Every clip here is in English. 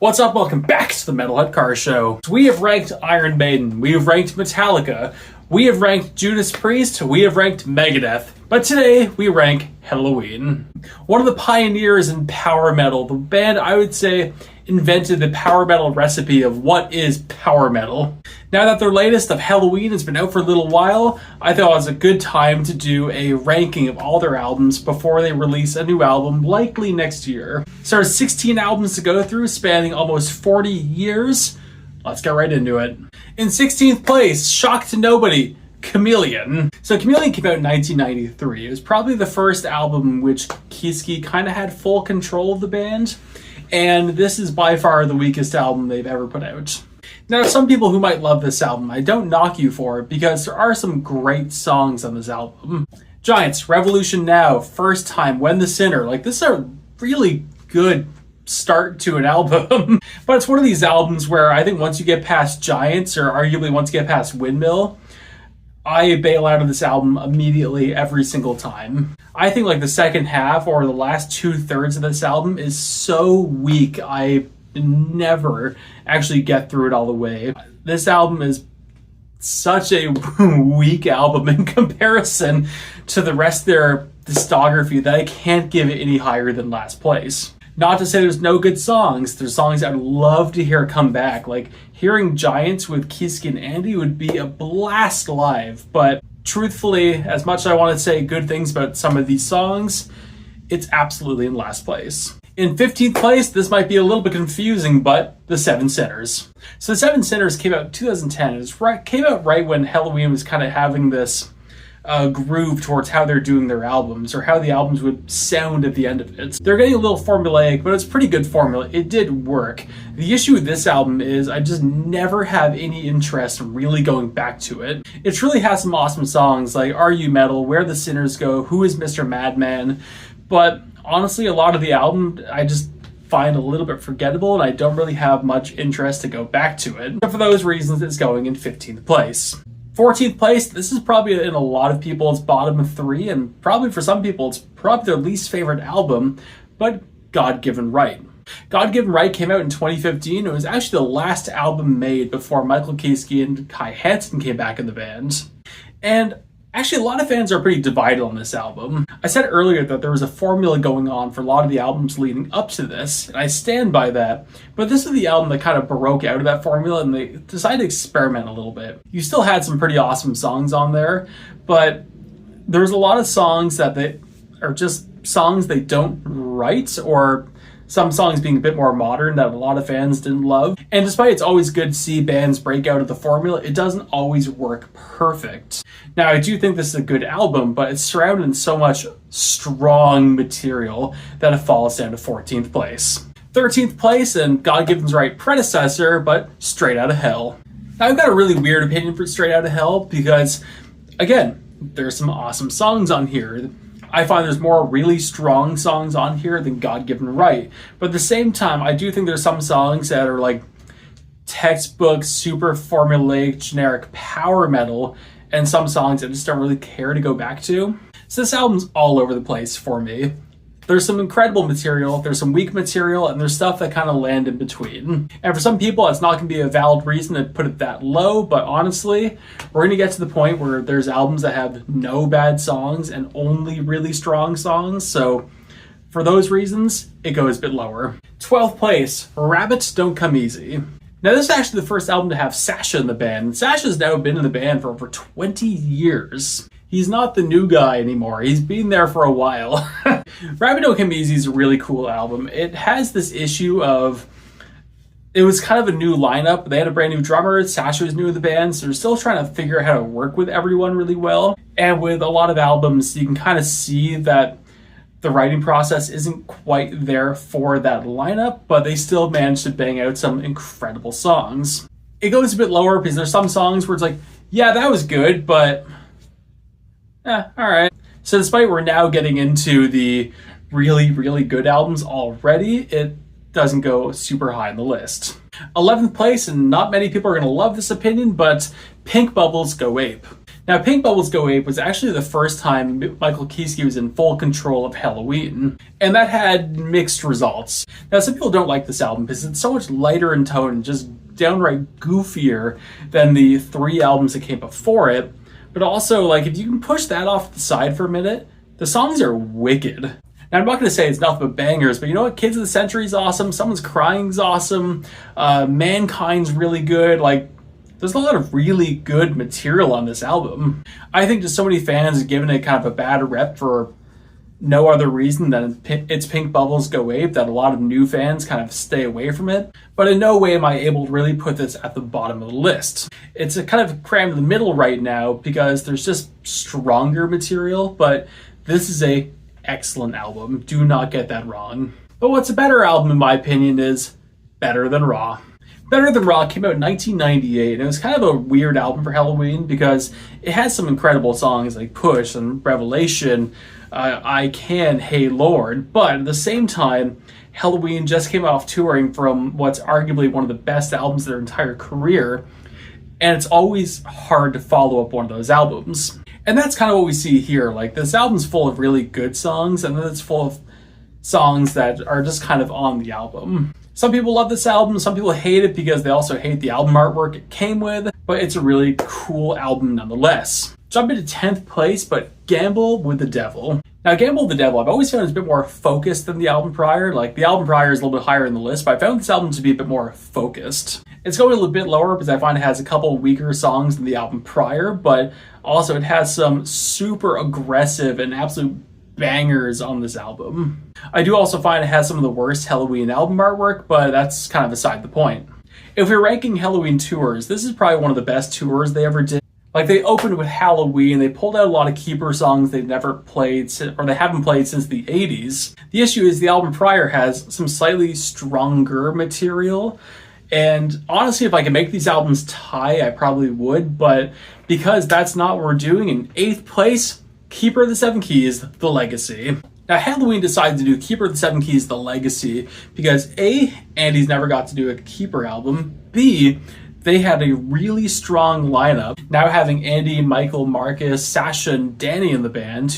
What's up? Welcome back to the Metalhead Car Show. We have ranked Iron Maiden, we have ranked Metallica, we have ranked Judas Priest, we have ranked Megadeth, but today we rank Helloween. One of the pioneers in power metal, the band I would say invented the power metal recipe of what is power metal. Now that their latest of Helloween has been out for a little while, I thought it was a good time to do a ranking of all their albums before they release a new album, likely next year. So there's 16 albums to go through, spanning almost 40 years. Let's get right into it. In 16th place, shock to nobody, Chameleon. So Chameleon came out in 1993. It was probably the first album in which Kiske kind of had full control of the band, and this is by far the weakest album they've ever put out. Now, some people who might love this album, I don't knock you for it because there are some great songs on this album. Giants, Revolution Now, First Time, When the Sinner, this is a really good start to an album. But it's one of these albums where I think once you get past Giants, or arguably once you get past Windmill, I bail out of this album immediately every single time. I think the second half or the last 2/3 of this album is so weak, I never actually get through it all the way. This album is such a weak album in comparison to the rest of their discography that I can't give it any higher than last place. Not to say there's no good songs. There's songs I'd love to hear come back. Hearing Giants with Kiske and Andy would be a blast live. But truthfully, as much as I want to say good things about some of these songs, it's absolutely in last place. In 15th place, this might be a little bit confusing, but The Seven Sinners. So The Seven Sinners came out in 2010. It came out right when Helloween was kind of having this groove towards how they're doing their albums, or how the albums would sound at the end of it. They're getting a little formulaic, but it's a pretty good formula. It did work. The issue with this album is I just never have any interest in really going back to it. It truly has some awesome songs like Are You Metal, Where the Sinners Go, Who is Mr. Madman, but honestly, a lot of the album I just find a little bit forgettable, and I don't really have much interest to go back to it. But for those reasons, it's going in 15th place. 14th place, this is probably in a lot of people's bottom of 3, and probably for some people, it's probably their least favorite album, but Godgiven Right. Godgiven Right came out in 2015. It was actually the last album made before Michael Kiske and Kai Hansen came back in the band. And actually, a lot of fans are pretty divided on this album. I said earlier that there was a formula going on for a lot of the albums leading up to this, and I stand by that. But this is the album that kind of broke out of that formula, and they decided to experiment a little bit. You still had some pretty awesome songs on there, but there's a lot of songs that they are just songs they don't write, or some songs being a bit more modern that a lot of fans didn't love. And despite it's always good to see bands break out of the formula, it doesn't always work perfect. Now, I do think this is a good album, but it's surrounded in so much strong material that it falls down to 14th place. 13th place, and Godgiven's Right predecessor, but Straight Outta Hell. Now, I've got a really weird opinion for Straight Outta Hell because, again, there's some awesome songs on here. I find there's more really strong songs on here than Godgiven Right. But at the same time, I do think there's some songs that are textbook, super formulaic, generic power metal, and some songs I just don't really care to go back to. So this album's all over the place for me. There's some incredible material, there's some weak material, and there's stuff that kind of land in between. And for some people, it's not going to be a valid reason to put it that low, but honestly, we're going to get to the point where there's albums that have no bad songs and only really strong songs, so for those reasons, it goes a bit lower. 12th place, Rabbits Don't Come Easy. Now, this is actually the first album to have Sasha in the band. Sasha's now been in the band for over 20 years. He's not the new guy anymore. He's been there for a while. Rabbit Don't Come Easy is a really cool album. It has this issue of, it was kind of a new lineup. They had a brand new drummer. Sasha was new to the band, so they're still trying to figure out how to work with everyone really well. And with a lot of albums, you can kind of see that the writing process isn't quite there for that lineup, but they still managed to bang out some incredible songs. It goes a bit lower because there's some songs where it's yeah, that was good, but alright. So despite we're now getting into the really, really good albums already, it doesn't go super high on the list. 11th place, and not many people are going to love this opinion, but Pink Bubbles Go Ape. Now, Pink Bubbles Go Ape was actually the first time Michael Kiske was in full control of Helloween, and that had mixed results. Now, some people don't like this album because it's so much lighter in tone and just downright goofier than the 3 albums that came before it. But also, like, if you can push that off to the side for a minute, the songs are wicked. Now, I'm not going to say it's nothing but bangers, but you know what? Kids of the Century is awesome. Someone's Crying's awesome. Mankind's really good. Like, there's a lot of really good material on this album. I think just so many fans have given it kind of a bad rep for no other reason than it's Pink Bubbles Go Ape that a lot of new fans kind of stay away from it. But in no way am I able to really put this at the bottom of the list. It's a kind of crammed in the middle right now because there's just stronger material, but this is a excellent album. Do not get that wrong. But what's a better album in my opinion is Better Than Raw. Better Than Raw came out in 1998, and it was kind of a weird album for Helloween because it has some incredible songs like Push and Revelation, I Can, Hey Lord, but at the same time, Helloween just came off touring from what's arguably one of the best albums of their entire career, and it's always hard to follow up one of those albums. And that's kind of what we see here. Like, this album's full of really good songs, and then it's full of songs that are just kind of on the album. Some people love this album, some people hate it because they also hate the album artwork it came with, but it's a really cool album nonetheless. Jump into 10th place, but Gamble with the Devil. Now, Gamble with the Devil, I've always found it's a bit more focused than the album prior. Like, the album prior is a little bit higher in the list, but I found this album to be a bit more focused. It's going a little bit lower because I find it has a couple weaker songs than the album prior, but also it has some super aggressive and absolute bangers on this album. I do also find it has some of the worst Helloween album artwork, but that's kind of beside the point. If we're ranking Helloween tours, this is probably one of the best tours they ever did. Like, they opened with Helloween, they pulled out a lot of keeper songs they've never played, or they haven't played since the 80s. The issue is the album prior has some slightly stronger material, and honestly, if I could make these albums tie, I probably would, but because that's not what we're doing, in 8th place, Keeper of the Seven Keys, The Legacy. Now, Helloween decided to do Keeper of the Seven Keys, The Legacy, because A, Andy's never got to do a Keeper album, B, they had a really strong lineup. Now having Andy, Michael, Marcus, Sasha, and Danny in the band,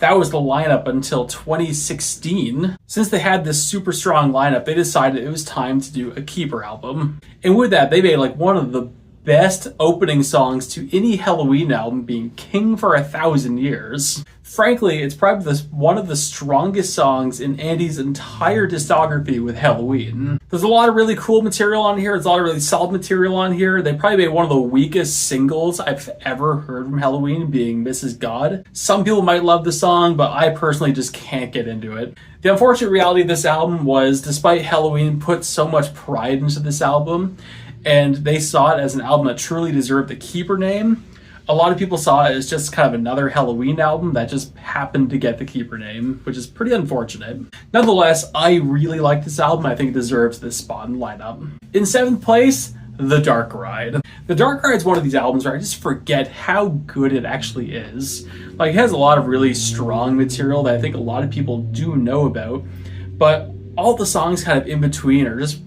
that was the lineup until 2016. Since they had this super strong lineup, they decided it was time to do a Keeper album. And with that, they made like one of the best opening songs to any Helloween album, being King for 1,000 Years. Frankly, it's probably one of the strongest songs in Andy's entire discography with Helloween. There's a lot of really cool material on here. There's a lot of really solid material on here. They probably made one of the weakest singles I've ever heard from Helloween, being Mrs. God. Some people might love the song, but I personally just can't get into it. The unfortunate reality of this album was, despite Helloween put so much pride into this album, and they saw it as an album that truly deserved the Keeper name, a lot of people saw it as just kind of another Helloween album that just happened to get the Keeper name, which is pretty unfortunate. Nonetheless, I really like this album. I think it deserves this spot in the lineup. In 7th place, The Dark Ride. The Dark Ride is one of these albums where I just forget how good it actually is. Like, it has a lot of really strong material that I think a lot of people do know about, but all the songs kind of in between are just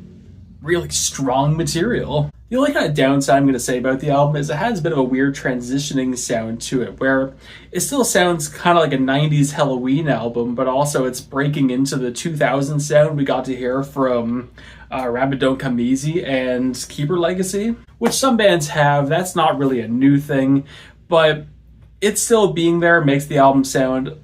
really strong material. The only kind of downside I'm going to say about the album is it has a bit of a weird transitioning sound to it, where it still sounds kind of like a 90s Helloween album, but also it's breaking into the 2000s sound we got to hear from Rabbit Don't Come Easy and Keeper Legacy, which some bands have. That's not really a new thing, but it still being there makes the album sound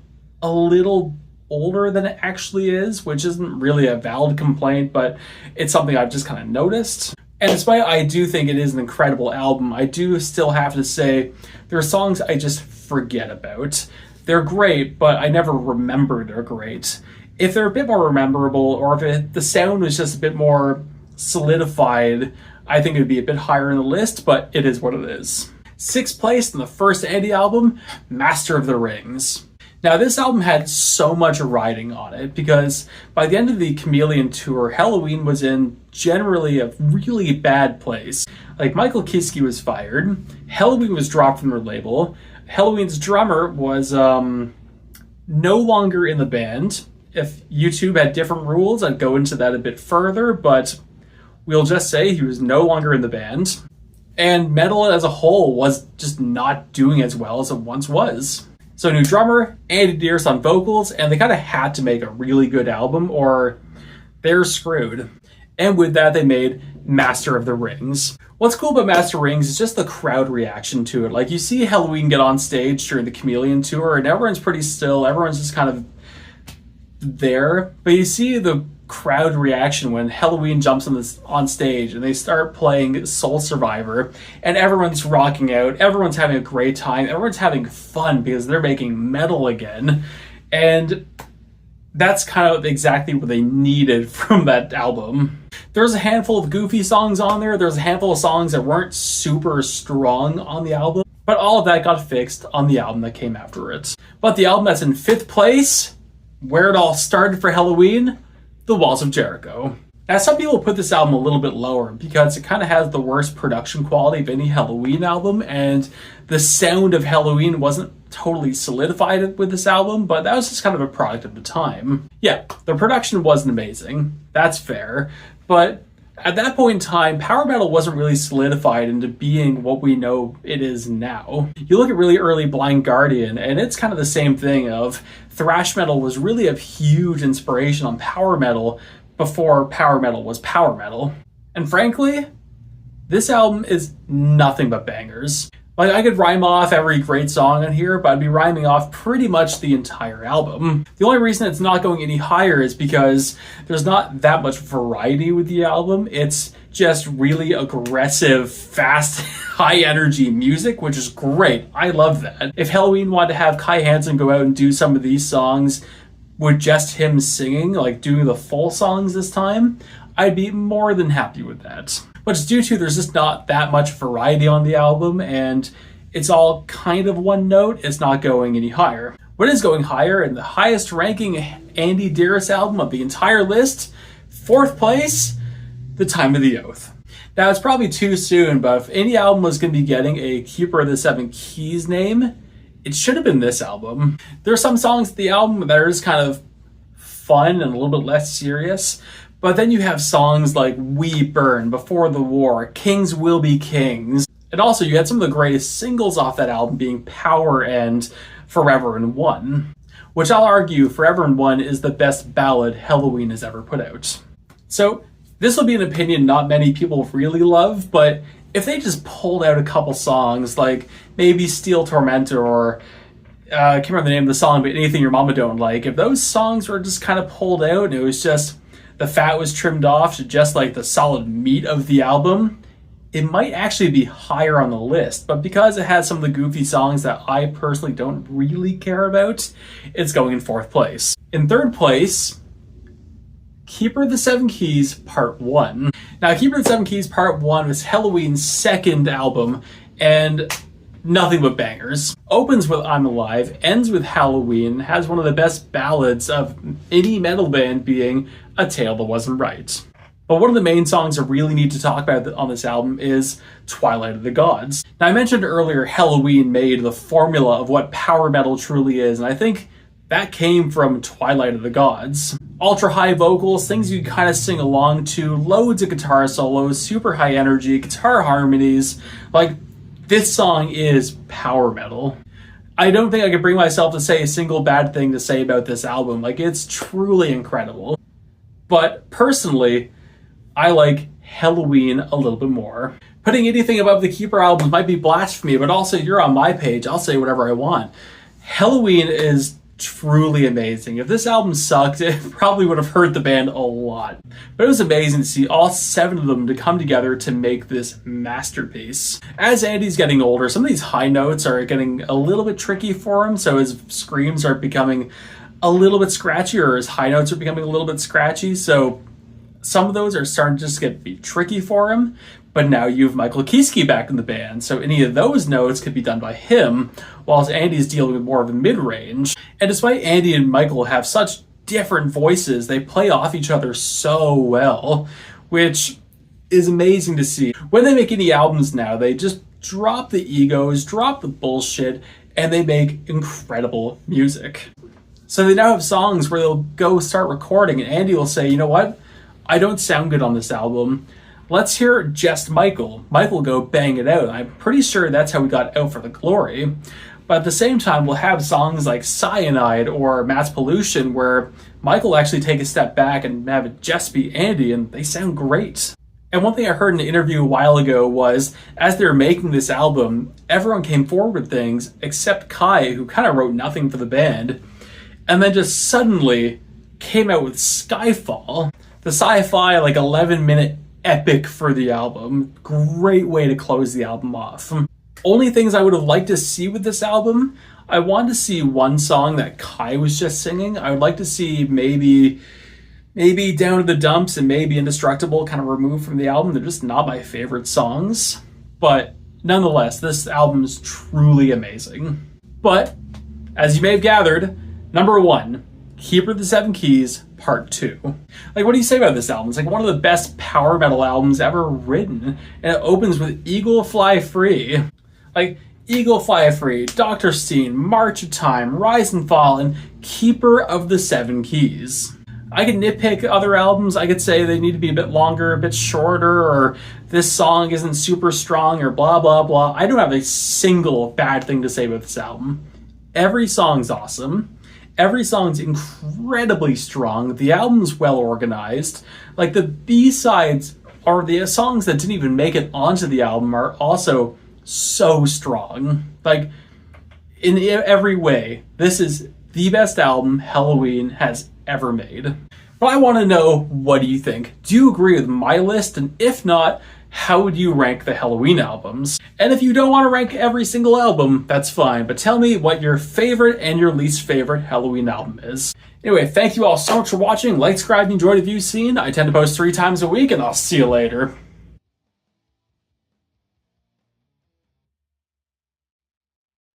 a little older than it actually is, which isn't really a valid complaint, but it's something I've just kind of noticed. And despite I do think it is an incredible album, I do still have to say there are songs I just forget about. They're great, but I never remember they're great. If they're a bit more memorable, or if the sound was just a bit more solidified, I think it would be a bit higher in the list, but it is what it is. 6th place in the first Andy album, Master of the Rings. Now, this album had so much riding on it because by the end of the Chameleon tour, Helloween was in generally a really bad place. Like, Michael Kiske was fired, Helloween was dropped from their label, Helloween's drummer was no longer in the band. If YouTube had different rules, I'd go into that a bit further, but we'll just say he was no longer in the band. And metal as a whole was just not doing as well as it once was. So new drummer, Andy Dearce on vocals, and they kind of had to make a really good album or they're screwed. And with that, they made Master of the Rings. What's cool about Master Rings is just the crowd reaction to it. Like, you see Helloween get on stage during the Chameleon tour, and everyone's pretty still. Everyone's just kind of there. But you see the crowd reaction when Helloween jumps on stage and they start playing Soul Survivor, and everyone's rocking out. Everyone's having a great time. Everyone's having fun because they're making metal again. And that's kind of exactly what they needed from that album. There's a handful of goofy songs on there. There's a handful of songs that weren't super strong on the album, but all of that got fixed on the album that came after it. But the album that's in 5th place, where it all started for Helloween, The Walls of Jericho. Now, some people put this album a little bit lower because it kind of has the worst production quality of any Helloween album, and the sound of Helloween wasn't totally solidified with this album, but that was just kind of a product of the time. Yeah, the production wasn't amazing. That's fair. But at that point in time, power metal wasn't really solidified into being what we know it is now. You look at really early Blind Guardian, and it's kind of the same thing of thrash metal was really a huge inspiration on power metal before power metal was power metal. And frankly, this album is nothing but bangers. Like, I could rhyme off every great song on here, but I'd be rhyming off pretty much the entire album. The only reason it's not going any higher is because there's not that much variety with the album. It's just really aggressive, fast, high energy music, which is great. I love that. If Helloween wanted to have Kai Hansen go out and do some of these songs with just him singing, like doing the full songs this time, I'd be more than happy with that. But it's due to there's just not that much variety on the album, and it's all kind of one note. It's not going any higher. What is going higher, and the highest ranking Andy Dearce album of the entire list, 4th place, The Time of the Oath. Now, it's probably too soon, but if any album was going to be getting a Keeper of the Seven Keys name, it should have been this album. There are some songs on the album that are just kind of fun and a little bit less serious, but then you have songs like We Burn, Before the War, Kings Will Be Kings. And also you had some of the greatest singles off that album being Power and Forever in One, which I'll argue Forever in One is the best ballad Helloween has ever put out. So this will be an opinion not many people really love, but if they just pulled out a couple songs like maybe Steel Tormentor or I can't remember the name of the song, but Anything Your Mama Don't Like, if those songs were just kind of pulled out and it was just the fat was trimmed off to just like the solid meat of the album, it might actually be higher on the list. But because it has some of the goofy songs that I personally don't really care about, it's going in 4th place. In 3rd place, Keeper of the Seven Keys Part 1. Now, Keeper of the Seven Keys Part 1 was Helloween's 2nd album, and nothing but bangers. Opens with I'm Alive, ends with Helloween, has one of the best ballads of any metal band being A Tale That Wasn't Right. But one of the main songs I really need to talk about on this album is Twilight of the Gods. Now, I mentioned earlier Helloween made the formula of what power metal truly is, and I think that came from Twilight of the Gods. Ultra high vocals, things you kind of sing along to, loads of guitar solos, super high energy, guitar harmonies. Like, this song is power metal. I don't think I could bring myself to say a single bad thing to say about this album. Like, it's truly incredible. But personally, I like Helloween a little bit more. Putting anything above the Keeper albums might be blasphemy, but also you're on my page, I'll say whatever I want. Helloween is truly amazing. If this album sucked, it probably would have hurt the band a lot. But it was amazing to see all 7 of them to come together to make this masterpiece. As Andy's getting older, some of these high notes are getting a little bit tricky for him, so his screams are becoming a little bit scratchy, or his high notes are becoming a little bit scratchy, so some of those are starting to just be tricky for him. But now you have Michael Kiske back in the band, so any of those notes could be done by him, whilst Andy's dealing with more of a mid-range. And despite Andy and Michael have such different voices, they play off each other so well, which is amazing to see. When they make any albums now, they just drop the egos, drop the bullshit, and they make incredible music. So they now have songs where they'll go start recording, and Andy will say, you know what? I don't sound good on this album. Let's hear Just Michael Go Bang It Out. I'm pretty sure that's how we got Out for the Glory. But at the same time, we'll have songs like Cyanide or Mass Pollution where Michael actually take a step back and have it just be Andy, and they sound great. And one thing I heard in an interview a while ago was, as they were making this album, everyone came forward with things except Kai, who kind of wrote nothing for the band, and then just suddenly came out with Skyfall, the sci-fi 11-minute epic for the album. Great way to close the album off. Only things I would have liked to see with this album, I wanted to see one song that Kai was just singing. I would like to see maybe Down to the Dumps and maybe Indestructible kind of removed from the album. They're just not my favorite songs. But nonetheless, this album is truly amazing. But, as you may have gathered, number 1, Keeper of the Seven Keys, Part 2. What do you say about this album? It's one of the best power metal albums ever written. And it opens with Eagle Fly Free. Eagle Fly Free, Dr. Steen, March of Time, Rise and Fall, and Keeper of the Seven Keys. I could nitpick other albums. I could say they need to be a bit longer, a bit shorter, or this song isn't super strong, or blah, blah, blah. I don't have a single bad thing to say about this album. Every song's awesome. Every song's incredibly strong. The album's well organized. The B-sides, or the songs that didn't even make it onto the album, are also so strong. In every way, this is the best album Helloween has ever made. But I want to know, what do you think? Do you agree with my list? And if not, how would you rank the Helloween albums? And if you don't want to rank every single album, that's fine, but tell me what your favorite and your least favorite Helloween album is. Anyway, thank you all so much for watching. Like, subscribe, and enjoy the views seen. I tend to post 3 times a week, and I'll see you later.